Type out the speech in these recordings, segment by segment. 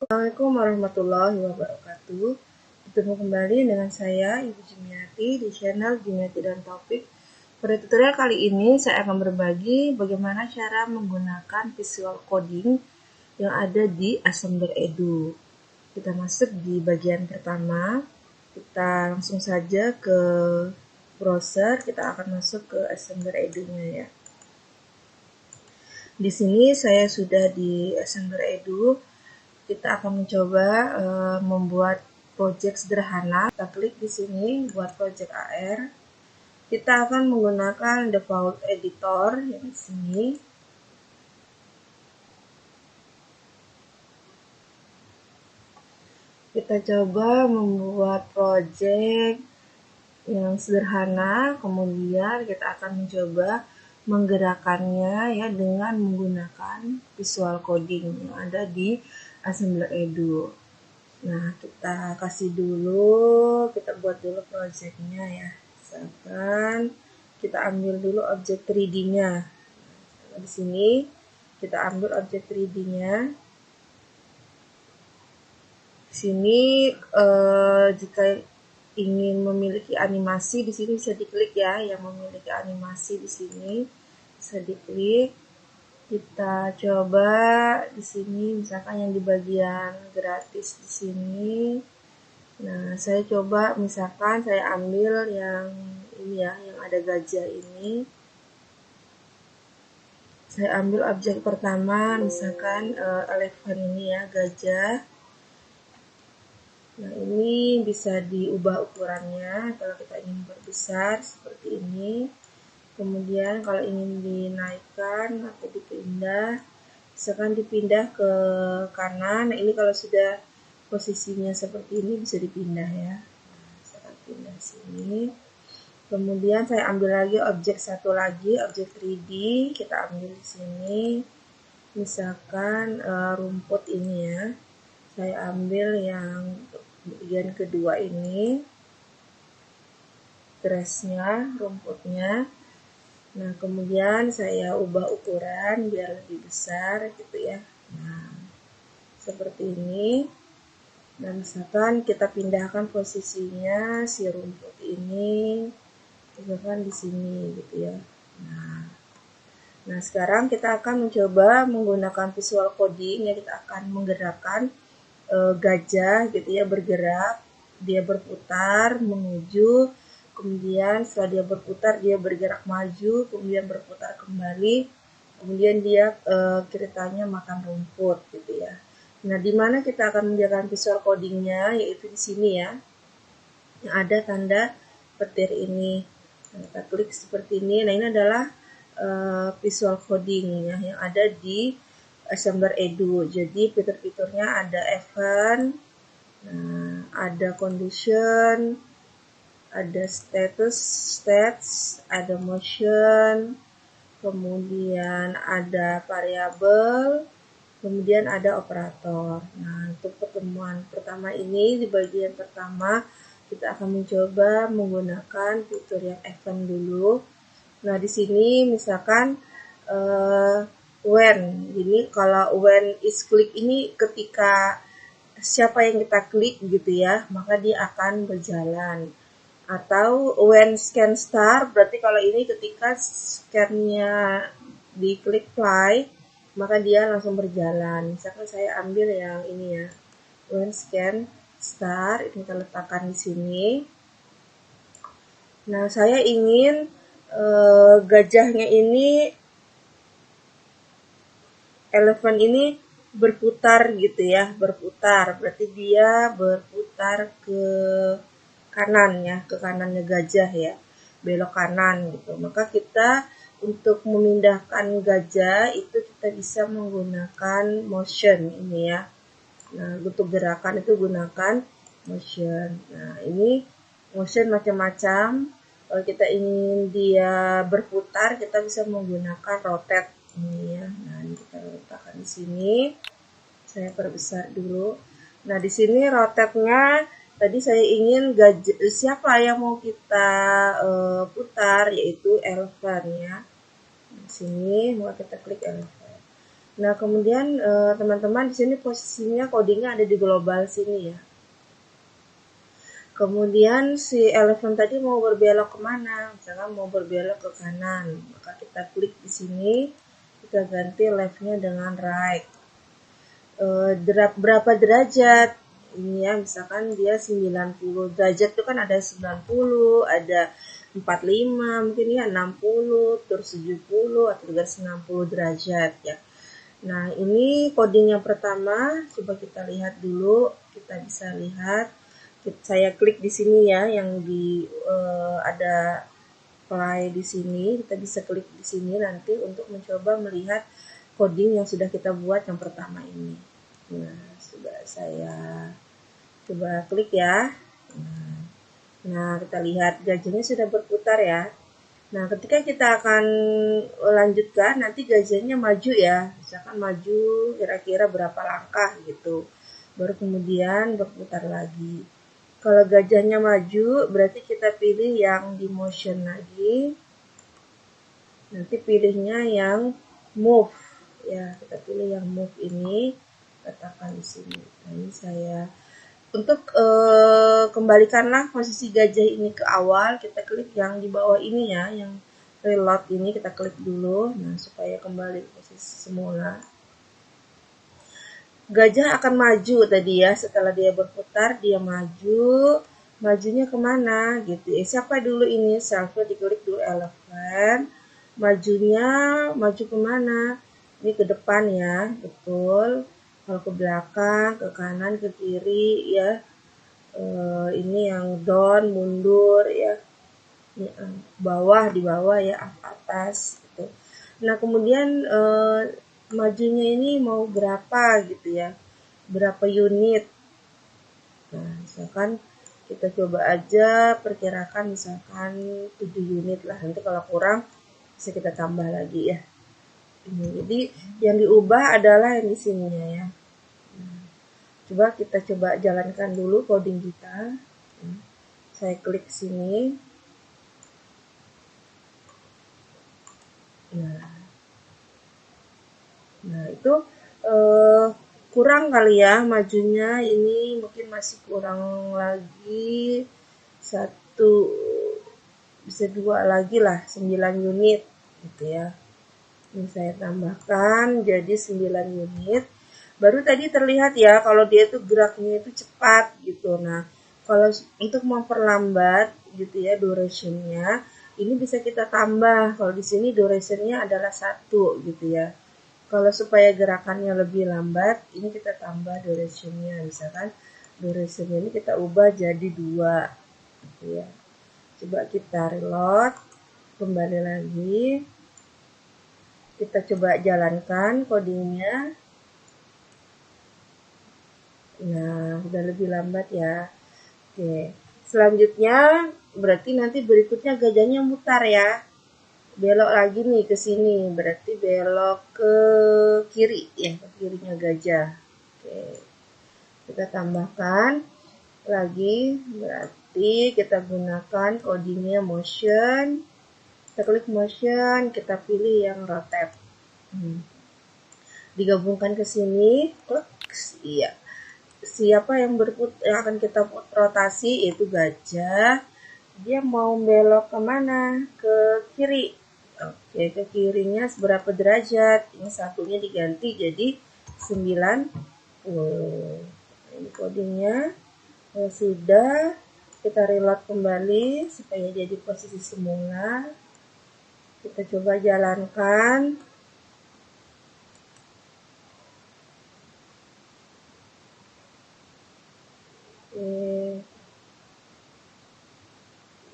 Assalamualaikum warahmatullahi wabarakatuh. Bertemu kembali dengan saya Ibu Jumiati di channel Jumiati dan Taufik. Pada tutorial kali ini saya akan berbagi bagaimana cara menggunakan visual coding yang ada di Assembler Edu. Kita masuk di bagian pertama. Kita langsung saja ke browser. Kita akan masuk ke Assembler Edu-nya ya. Di sini saya sudah di Assembler Edu. Kita akan mencoba membuat project sederhana. Kita klik di sini buat project AR. Kita akan menggunakan default editor yang di sini. Kita coba membuat project yang sederhana, kemudian kita akan mencoba menggerakkannya ya dengan menggunakan visual coding yang ada di Assembler Edu. Nah, kita kasih dulu, kita buat dulu projectnya ya. Misalkan kita ambil dulu objek 3D-nya. Nah, di sini kita ambil objek 3D-nya. Di sini jika ingin memiliki animasi, di sini bisa diklik ya, yang memiliki animasi di sini bisa diklik. Kita coba di sini, misalkan yang di bagian gratis di sini. Nah, saya coba misalkan saya ambil yang ini ya, yang ada gajah ini. Saya ambil objek pertama, misalkan elephant ini ya, gajah. Nah, ini bisa diubah ukurannya kalau kita ingin berbesar seperti ini. Kemudian kalau ingin dinaikkan atau dipindah, misalkan dipindah ke kanan. Nah, ini kalau sudah posisinya seperti ini bisa dipindah ya. Nah, misalkan pindah sini. Kemudian saya ambil lagi objek satu lagi, objek 3D. Kita ambil di sini. Misalkan rumput ini ya. Saya ambil yang bagian kedua ini. Grassnya, rumputnya. Nah, kemudian saya ubah ukuran biar lebih besar gitu ya. Nah, seperti ini. Nah, misalkan kita pindahkan posisinya si rumput ini, misalkan di sini gitu ya. Nah, sekarang kita akan mencoba menggunakan visual coding ya, kita akan menggerakkan gajah gitu ya, bergerak, dia berputar menuju, kemudian setelah dia berputar dia bergerak maju, kemudian berputar kembali, kemudian dia ceritanya makan rumput gitu ya. Nah, di mana kita akan menjalankan visual codingnya, yaitu di sini ya, yang ada tanda petir ini. Nah, kita klik seperti ini. Nah, ini adalah visual coding ya, yang ada di Assembler Edu. Jadi fitur-fiturnya ada event, nah, ada condition, ada stats, ada motion, kemudian ada variabel, kemudian ada operator. Nah, untuk pertemuan pertama ini, di bagian pertama kita akan mencoba menggunakan fitur yang event dulu. Nah, di sini misalkan when, jadi kalau when is click ini ketika siapa yang kita klik gitu ya, maka dia akan berjalan. Atau when scan start, berarti kalau ini ketika scan-nya diklik play, maka dia langsung berjalan. Misalkan saya ambil yang ini ya, when scan start, ini kita letakkan di sini. Nah, saya ingin gajahnya ini, elephant ini berputar gitu ya, berputar. Berarti dia berputar ke kanan ya, ke kanannya gajah ya, belok kanan gitu. Maka kita untuk memindahkan gajah itu kita bisa menggunakan motion ini ya. Nah, untuk gerakan itu gunakan motion. Nah, ini motion macam-macam. Kalau kita ingin dia berputar, kita bisa menggunakan rotate ini ya. Nah, ini kita letakkan di sini. Saya perbesar dulu. Nah, di sini rotate-nya tadi saya ingin siapa yang mau kita putar, yaitu elephant ya. Di sini mau kita klik elephant. Nah, kemudian teman-teman di sini posisinya codingnya ada di global sini ya. Kemudian si elephant tadi mau berbelok kemana? Misalkan mau berbelok ke kanan, maka kita klik di sini, kita ganti left-nya dengan right. Berapa derajat? Ini ya, misalkan dia 90 derajat itu kan ada 90, ada 45, mungkin ya 60, terus 70 atau 60 derajat ya. Nah, ini coding yang pertama, coba kita lihat dulu, kita bisa lihat. Saya klik di sini ya, yang di ada play di sini, kita bisa klik di sini nanti untuk mencoba melihat coding yang sudah kita buat yang pertama ini. Nah, sudah saya coba klik ya. Nah, kita lihat gajahnya sudah berputar ya. Nah, ketika kita akan lanjutkan, nanti gajahnya maju ya. Misalkan maju kira-kira berapa langkah gitu. Baru kemudian berputar lagi. Kalau gajahnya maju, berarti kita pilih yang di motion lagi. Nanti pilihnya yang move. Ya, kita pilih yang move ini. Katakan di sini. Nah, ini saya untuk kembalikanlah posisi gajah ini ke awal, kita klik yang di bawah ini ya, yang reload ini kita klik dulu, nah supaya kembali posisi semula. Gajah akan maju tadi ya, setelah dia berputar dia maju, majunya kemana gitu. Siapa dulu ini? Selfie diklik dulu elephant, majunya maju kemana? Ini ke depan ya, betul. Kalau ke belakang, ke kanan, ke kiri ya. Ini yang down, mundur ya, ini, bawah, di bawah ya, atas gitu. Nah, kemudian majunya ini mau berapa gitu ya, berapa unit. Nah, misalkan kita coba aja perkirakan misalkan 7 unit lah, nanti kalau kurang bisa kita tambah lagi ya. Jadi yang diubah adalah yang di sininya ya. Coba kita coba jalankan dulu coding kita. Saya klik sini. Nah itu kurang kali ya majunya, ini mungkin masih kurang lagi satu, bisa 2 lagi lah, 9 unit gitu ya. Ini saya tambahkan jadi 9 unit. Baru tadi terlihat ya kalau dia itu geraknya itu cepat gitu. Nah, kalau untuk memperlambat gitu ya durationnya, ini bisa kita tambah. Kalau di sini durationnya adalah 1 gitu ya. Kalau supaya gerakannya lebih lambat, ini kita tambah durationnya. Misalkan durationnya ini kita ubah jadi 2 gitu ya. Coba kita reload, kembali lagi. Kita coba jalankan codingnya. Nah, udah lebih lambat ya. Oke. Selanjutnya berarti nanti berikutnya gajahnya mutar ya. Belok lagi nih ke sini, berarti belok ke kiri ya, ke kirinya gajah. Oke. Kita tambahkan lagi, berarti kita gunakan codingnya motion. Kita klik motion, kita pilih yang rotate. Digabungkan ke sini, klik, iya. Siapa yang akan kita rotasi yaitu gajah. Dia mau belok kemana? Ke kiri. Oke, ke kirinya seberapa derajat? Ini satunya diganti jadi 90. Ini codingnya. Sudah, kita reload kembali supaya jadi posisi semula. Kita coba jalankan.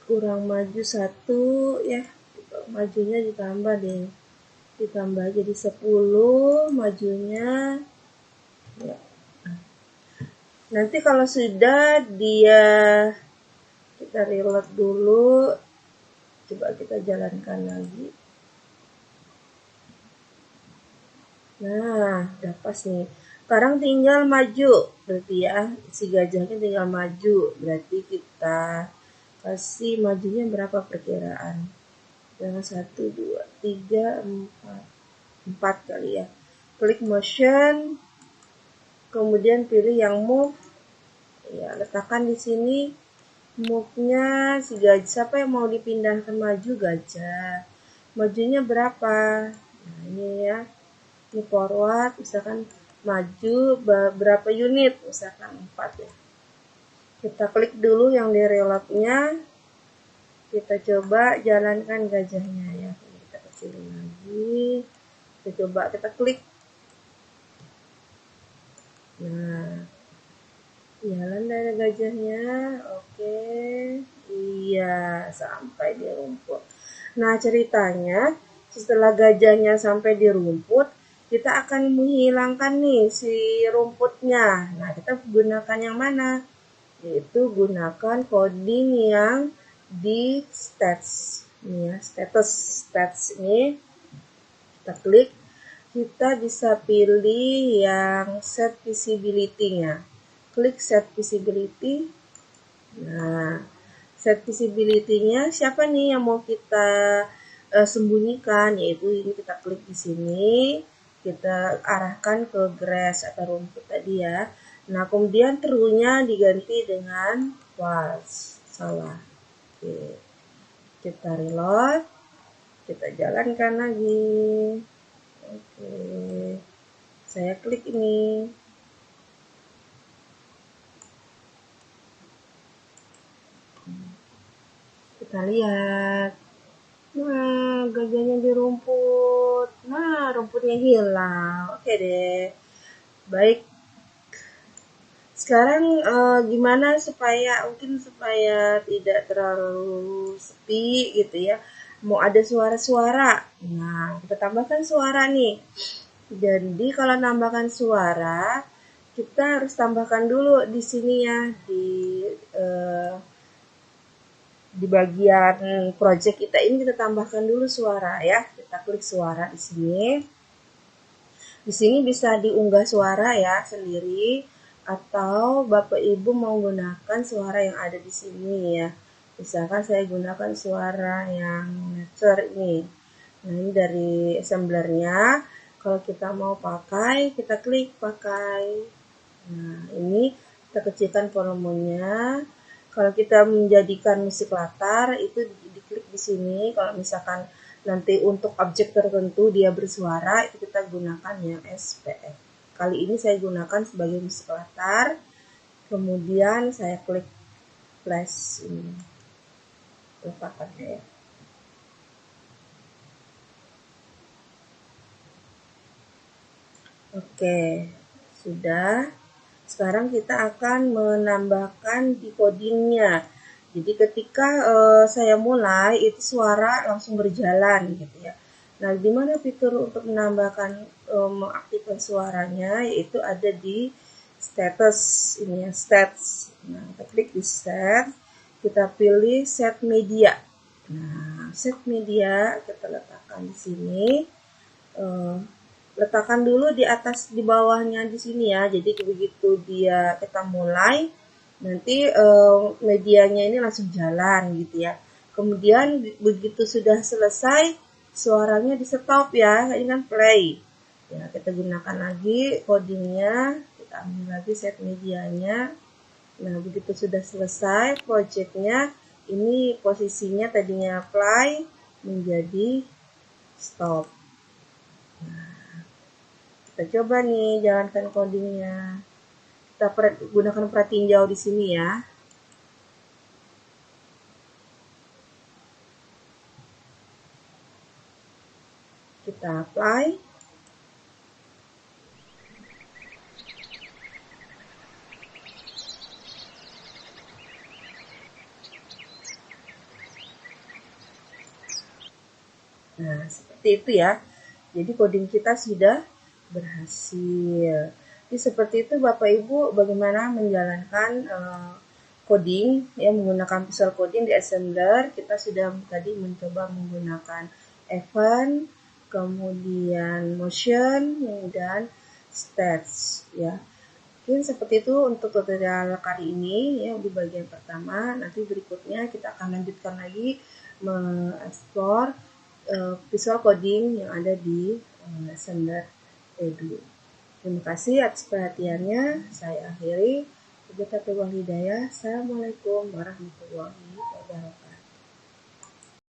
Kurang maju 1 ya, majunya ditambah deh, ditambah jadi 10 majunya ya. Nanti kalau sudah dia, kita reload dulu, coba kita jalankan lagi. Nah, udah pas nih. Sekarang tinggal maju, berarti ya si gajahnya tinggal maju, berarti kita kasih majunya berapa perkiraan? Yang 1, 2, 3, 4 kali ya. klik motion, kemudian pilih yang move, ya letakkan di sini move-nya si gajah, siapa yang mau dipindahkan maju gajah, majunya berapa, nah ini ya, ini forward, misalkan maju berapa unit, misalkan 4 ya. Kita klik dulu yang di reload-nya, kita coba jalankan gajahnya ya, kita kecilin lagi, kita coba, kita klik. Nah, jalan dari gajahnya, oke, iya, sampai di rumput. Nah, ceritanya setelah gajahnya sampai di rumput, kita akan menghilangkan nih si rumputnya. Nah, kita gunakan yang mana? Yaitu gunakan coding yang di stats. Ini ya, stats ini kita klik, kita bisa pilih yang set visibility-nya. Klik set visibility. Nah, set visibility-nya siapa nih yang mau kita sembunyikan, yaitu ini kita klik di sini, kita arahkan ke grass atau rumput tadi ya. Nah, kemudian true-nya diganti dengan false. Salah. Oke. Kita reload, kita jalankan lagi. Oke. Saya klik ini. Kita lihat. Nah, gajahnya di rumput. Nah, rumputnya hilang. Oke deh. Baik. Sekarang gimana supaya tidak terlalu sepi gitu ya. Mau ada suara-suara. Nah, kita tambahkan suara nih. Jadi kalau tambahkan suara, kita harus tambahkan dulu di sini ya, di bagian project kita ini kita tambahkan dulu suara ya. Kita klik suara di sini. Di sini bisa diunggah suara ya sendiri, atau Bapak Ibu menggunakan suara yang ada di sini ya. Misalkan saya gunakan suara yang nature ini. Nah, ini dari assemblernya. Kalau kita mau pakai, kita klik pakai. Nah, ini kita kecilkan volumenya. Kalau kita menjadikan musik latar, itu diklik di sini. Kalau misalkan nanti untuk objek tertentu dia bersuara, itu kita gunakan yang SPF. Kali ini saya gunakan sebagai musik latar. Kemudian saya klik flash ini. Letakkannya ya. Oke, sudah. Sekarang kita akan menambahkan decodingnya. Jadi ketika saya mulai, itu suara langsung berjalan gitu ya. Nah, di mana fitur untuk menambahkan mengaktifkan suaranya, yaitu ada di status ini ya, stats. Nah, kita klik di stats, kita pilih set media. Nah, set media kita letakkan di sini. Letakkan dulu di atas, di bawahnya di sini ya. Jadi begitu kita mulai, nanti medianya ini langsung jalan gitu ya. Kemudian begitu sudah selesai, suaranya di stop ya. Ini kan play. Ya, kita gunakan lagi codingnya, kita ambil lagi set medianya. Nah, begitu sudah selesai projectnya, ini posisinya tadinya play menjadi stop. Kita coba nih jalankan codingnya. Kita gunakan pratinjau di sini ya. Kita apply. Nah, seperti itu ya. Jadi coding kita sudah berhasil. Jadi seperti itu Bapak Ibu bagaimana menjalankan coding ya, menggunakan Visual Coding di assembler. Kita sudah tadi mencoba menggunakan event, kemudian motion dan stats ya. Mungkin seperti itu untuk tutorial kali ini ya, di bagian pertama. Nanti berikutnya kita akan lanjutkan lagi mengeksplor Visual Coding yang ada di assembler. Edu. Terima kasih atas perhatiannya. Saya akhiri. Wabillahi taufiq wal hidayah. Assalamualaikum warahmatullahi wabarakatuh.